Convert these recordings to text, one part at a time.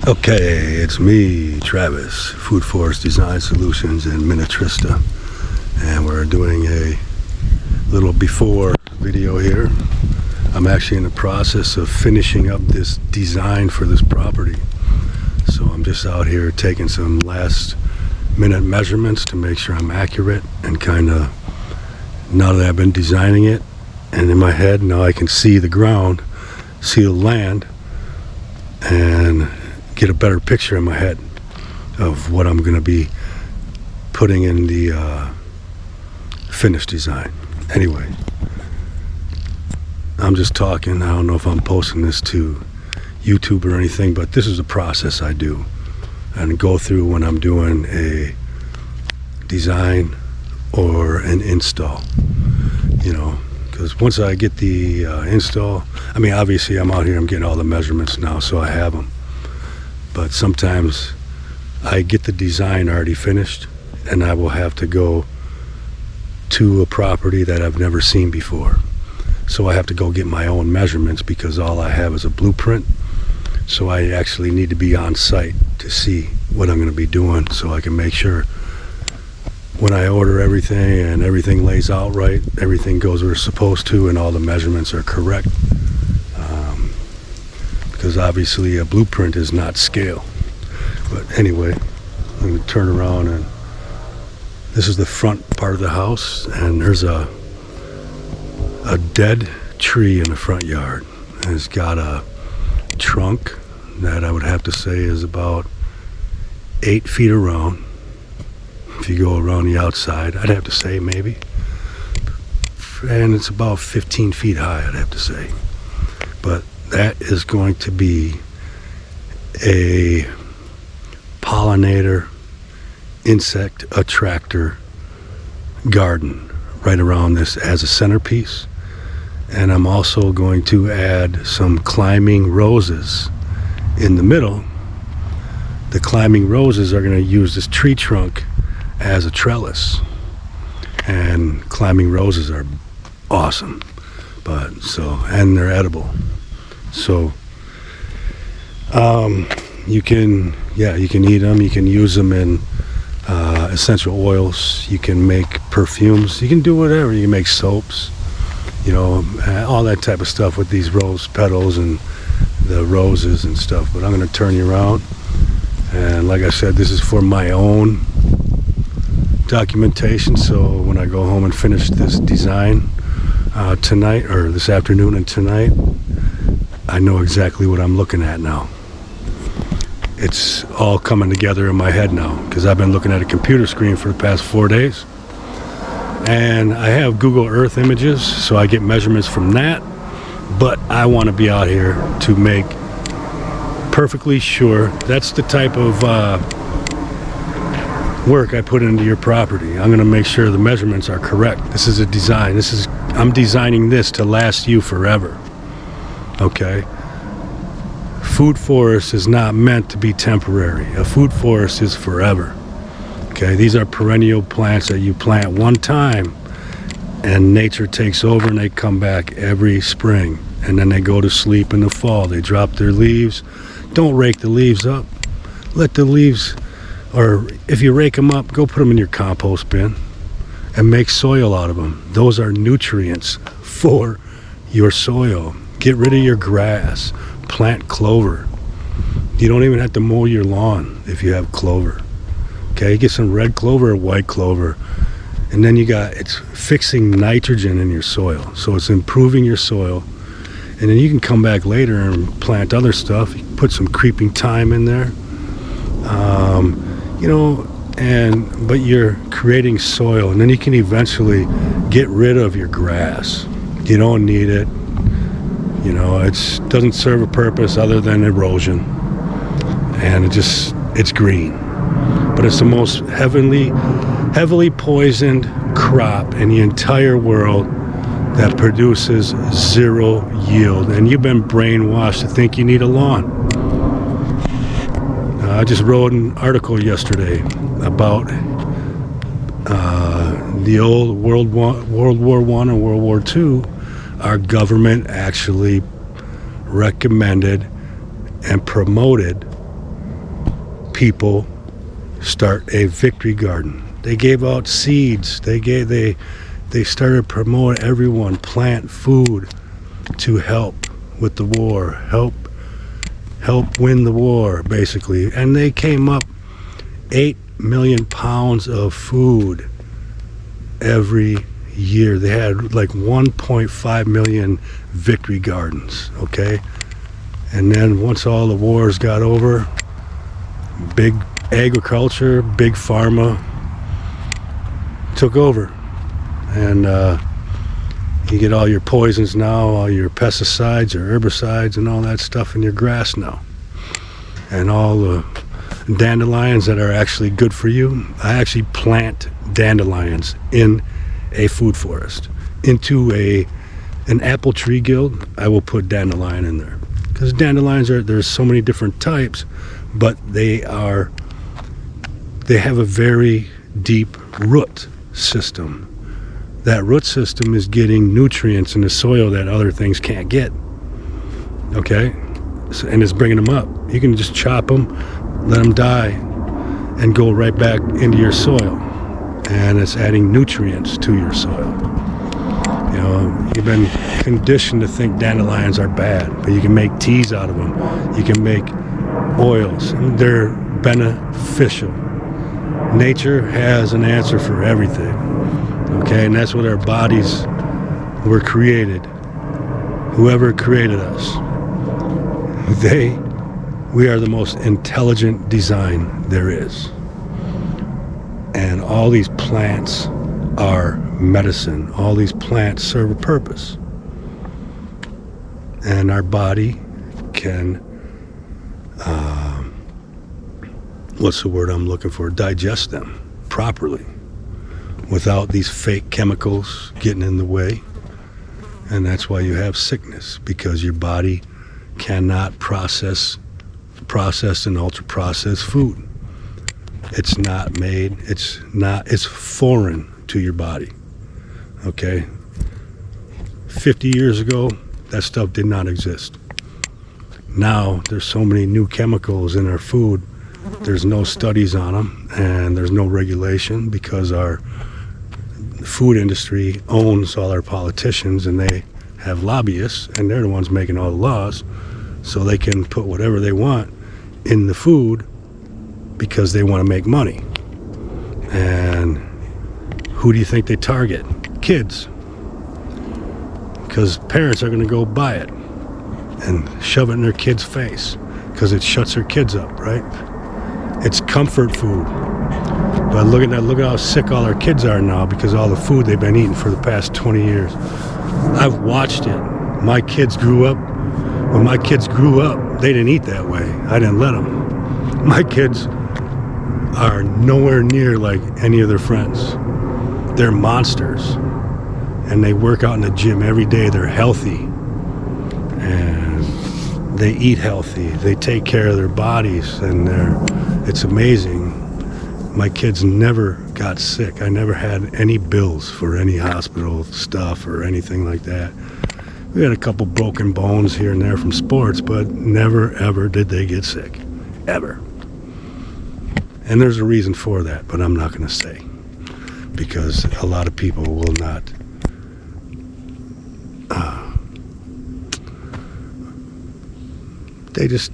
Okay, it's me, Travis, Food Forest Design Solutions in Minnetrista, and we're doing a little before video here. I'm actually in the process of finishing up this design for this property, so I'm just out here taking some last minute measurements to make sure I'm accurate, and kind of, now that I've been designing it and in my head, now I can see the ground, see the land, and get a better picture in my head of what I'm going to be putting in the finished design. Anyway, I'm just talking. I don't know if I'm posting this to YouTube or anything, but this is the process I do and go through when I'm doing a design or an install, because once I get the install, I mean, obviously I'm out here, I'm getting all the measurements now, so I have them. But sometimes I get the design already finished and I will have to go to a property that I've never seen before. So I have to go get my own measurements because all I have is a blueprint. So I actually need to be on site to see what I'm going to be doing, so I can make sure when I order everything and everything lays out right, everything goes where it's supposed to, and all the measurements are correct. Because obviously a blueprint is not scale. But anyway, I'm going to turn around, and this is the front part of the house, and there's a dead tree in the front yard, and it's got a trunk that I would have to say is about 8 feet around. If you go around the outside, I'd have to say maybe, and it's about 15 feet high, I'd have to say. But that is going to be a pollinator, insect attractor garden right around this as a centerpiece. And I'm also going to add some climbing roses in the middle. The climbing roses are going to use this tree trunk as a trellis, and climbing roses are awesome, and they're edible. So you can eat them, you can use them in essential oils, you can make perfumes, you can do whatever, you can make soaps, all that type of stuff with these rose petals and the roses and stuff. But I'm going to turn you around, and like I said, this is for my own documentation, so when I go home and finish this design tonight, or this afternoon and tonight, I know exactly what I'm looking at now. It's all coming together in my head now, because I've been looking at a computer screen for the past 4 days, and I have Google Earth images, so I get measurements from that. But I want to be out here to make perfectly sure. That's the type of work I put into your property. I'm going to make sure the measurements are correct. This is a design. I'm designing this to last you forever. Okay? Food forest is not meant to be temporary. A food forest is forever. Okay? These are perennial plants that you plant one time, and nature takes over, and they come back every spring, and then they go to sleep in the fall. They drop their leaves. Don't rake the leaves up. Let the leaves, or if you rake them up, go put them in your compost bin and make soil out of them. Those are nutrients for your soil. Get rid of your grass. Plant clover. You don't even have to mow your lawn if you have clover. Okay, get some red clover or white clover, and then it's fixing nitrogen in your soil, so it's improving your soil. And then you can come back later and plant other stuff. You can put some creeping thyme in there, but you're creating soil, and then you can eventually get rid of your grass. You don't need it. It doesn't serve a purpose other than erosion, and it's green. But it's the most heavily poisoned crop in the entire world that produces zero yield, and you've been brainwashed to think you need a lawn. I just wrote an article yesterday about the old World War I and World War II. Our government actually recommended and promoted people start a victory garden. They gave out seeds. They started to promote everyone, plant food to help with the war, help win the war, basically. And they came up 8 million pounds of food every year. They had like 1.5 million victory gardens, okay? And then once all the wars got over, big agriculture, big pharma took over. And you get all your poisons now, all your pesticides, your herbicides, and all that stuff in your grass now. And all the dandelions that are actually good for you. I actually plant dandelions in a food forest. Into an apple tree guild, I will put dandelion in there. Because dandelions there's so many different types, but they have a very deep root system. That root system is getting nutrients in the soil that other things can't get. Okay? So, and it's bringing them up. You can just chop them, let them die, and go right back into your soil. And it's adding nutrients to your soil. You know, you've been conditioned to think dandelions are bad, but you can make teas out of them. You can make oils. They're beneficial. Nature has an answer for everything. Okay, and that's what our bodies were created. Whoever created us, we are the most intelligent design there is. And all these plants are medicine. All these plants serve a purpose. And our body can, what's the word I'm looking for? Digest them properly without these fake chemicals getting in the way. And that's why you have sickness, because your body cannot process processed and ultra-processed food. It's not made, it's foreign to your body. Okay? 50 years ago, that stuff did not exist. Now, there's so many new chemicals in our food, there's no studies on them, and there's no regulation, because our food industry owns all our politicians, and they have lobbyists, and they're the ones making all the laws, so they can put whatever they want in the food because they want to make money. And who do you think they target? Kids. Because parents are going to go buy it and shove it in their kids' face because it shuts their kids up, right? It's comfort food. But look at that, look at how sick all our kids are now because of all the food they've been eating for the past 20 years. I've watched it. My kids grew up. When my kids grew up, they didn't eat that way. I didn't let them. My kids are nowhere near like any of their friends. They're monsters. And they work out in the gym every day. They're healthy. And they eat healthy. They take care of their bodies. And it's amazing. My kids never got sick. I never had any bills for any hospital stuff or anything like that. We had a couple broken bones here and there from sports, but never, ever did they get sick. Ever. And there's a reason for that, but I'm not going to say. Because a lot of people will not they just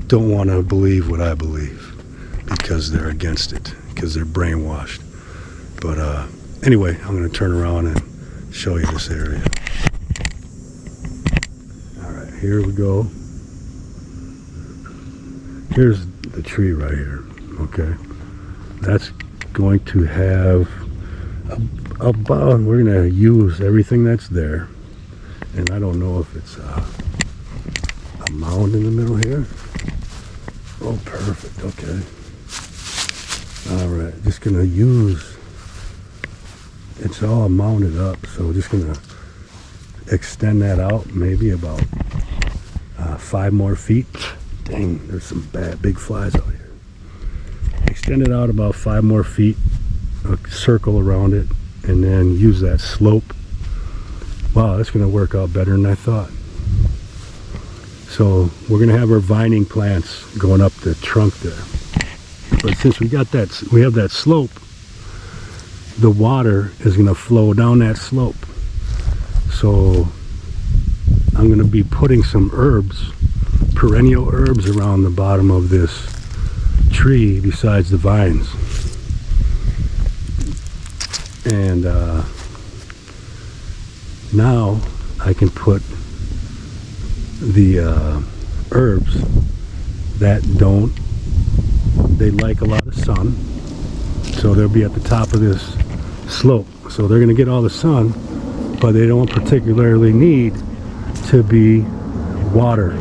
don't want to believe what I believe because they're against it, because they're brainwashed. But anyway, I'm going to turn around and show you this area. Alright, here we go. Here's the tree right here, okay? That's going to have about, we're going to use everything that's there. And I don't know if it's a mound in the middle here. Oh, perfect, okay. Alright, just going to use, it's all mounted up, so just going to extend that out maybe about 5 more feet. Dang, there's some big flies out here. Extend it out about 5 more feet, a circle around it, and then use that slope. Wow, that's going to work out better than I thought. So we're going to have our vining plants going up the trunk there. But since we have that slope, the water is going to flow down that slope. So I'm going to be putting some herbs, perennial herbs, around the bottom of this tree besides the vines. And now I can put the herbs that they like a lot of sun, so they'll be at the top of this slope, so they're going to get all the sun, but they don't particularly need to be water.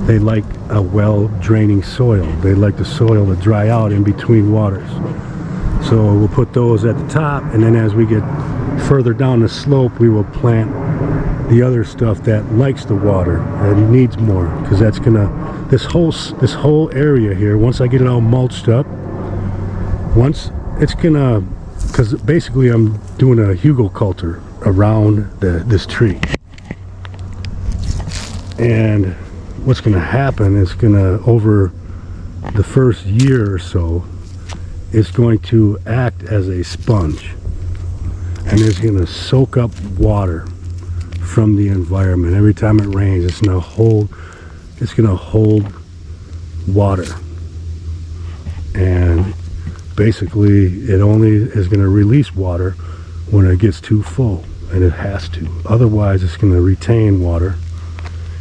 They like a well draining soil. They like the soil to dry out in between waters. So we'll put those at the top, and then as we get further down the slope, we will plant the other stuff that likes the water and needs more, because that's gonna, this whole area here, once I get it all mulched up, because basically I'm doing a hugelkultur around this tree. And what's gonna happen is over the first year or so, it's going to act as a sponge, and it's going to soak up water from the environment. Every time it rains, it's going to hold water, and basically it only is going to release water when it gets too full, and it has to. Otherwise, it's going to retain water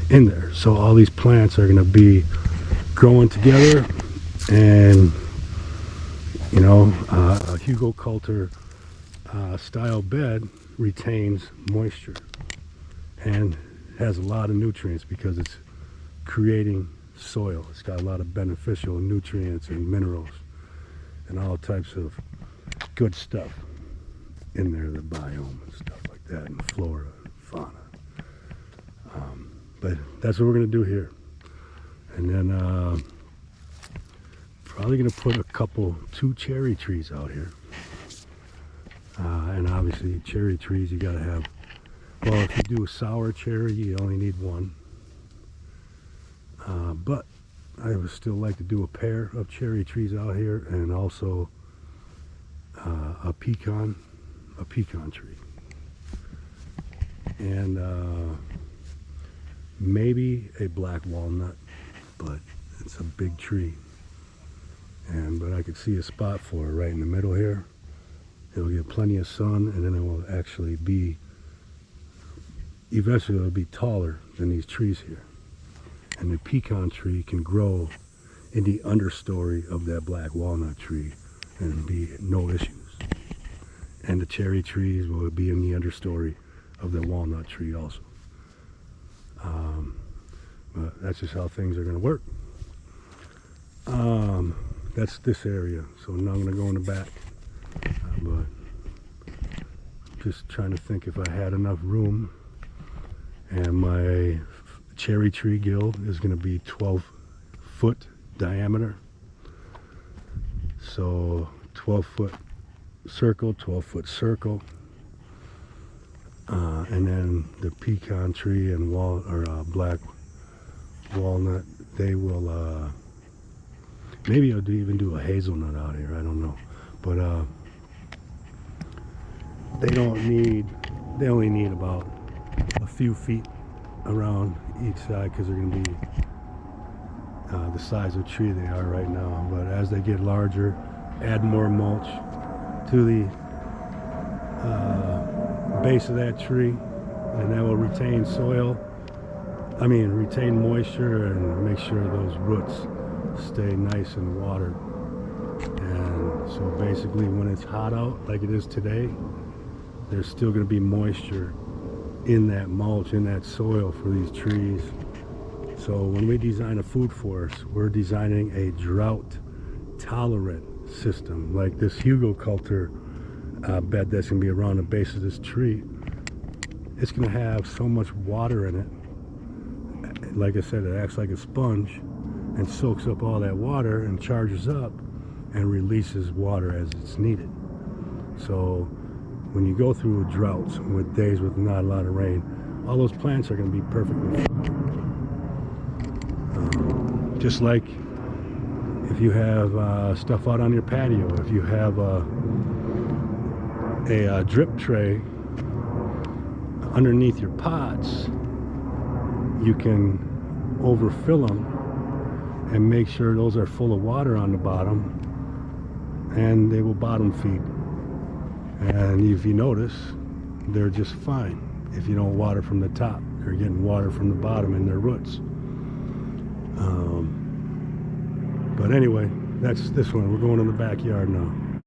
in there. So all these plants are going to be growing together, and a hugelkultur style bed retains moisture and has a lot of nutrients because it's creating soil. It's got a lot of beneficial nutrients and minerals and all types of good stuff in there, the biome and stuff like that, and flora and fauna. But that's what we're going to do here. And then probably going to put two cherry trees out here. And obviously cherry trees, you got to have, well, if you do a sour cherry, you only need one. But I would still like to do a pair of cherry trees out here, and also a pecan tree. And maybe a black walnut, but it's a big tree. But I could see a spot for it right in the middle here. It'll get plenty of sun, and then it will actually be, eventually it'll be taller than these trees here. And the pecan tree can grow in the understory of that black walnut tree and be no issues. And the cherry trees will be in the understory of the walnut tree also. But that's just how things are going to work. That's this area, so now I'm going to go in the back. But just trying to think if I had enough room. And my cherry tree guild is going to be 12-foot diameter. So 12-foot circle, 12-foot circle. And then the pecan tree and black walnut, they will, maybe I'll even do a hazelnut out here, I don't know. But they only need about a few feet around each side, because they're going to be the size of tree they are right now. But as they get larger, add more mulch to the base of that tree, and that will retain retain moisture, and make sure those roots stay nice and watered. And so basically when it's hot out like it is today, there's still going to be moisture in that mulch, in that soil for these trees. So when we design a food forest, we're designing a drought tolerant system, like this hugelkultur bed that's going to be around the base of this tree. It's going to have so much water in it. Like I said, it acts like a sponge and soaks up all that water and charges up and releases water as it's needed. So when you go through droughts with days with not a lot of rain, all those plants are going to be perfectly fine. Just like If you have stuff out on your patio, if you have a drip tray underneath your pots, you can overfill them and make sure those are full of water on the bottom, and they will bottom feed. And if you notice, they're just fine. If you don't water from the top, they're getting water from the bottom in their roots. But anyway, that's this one. We're going in the backyard now.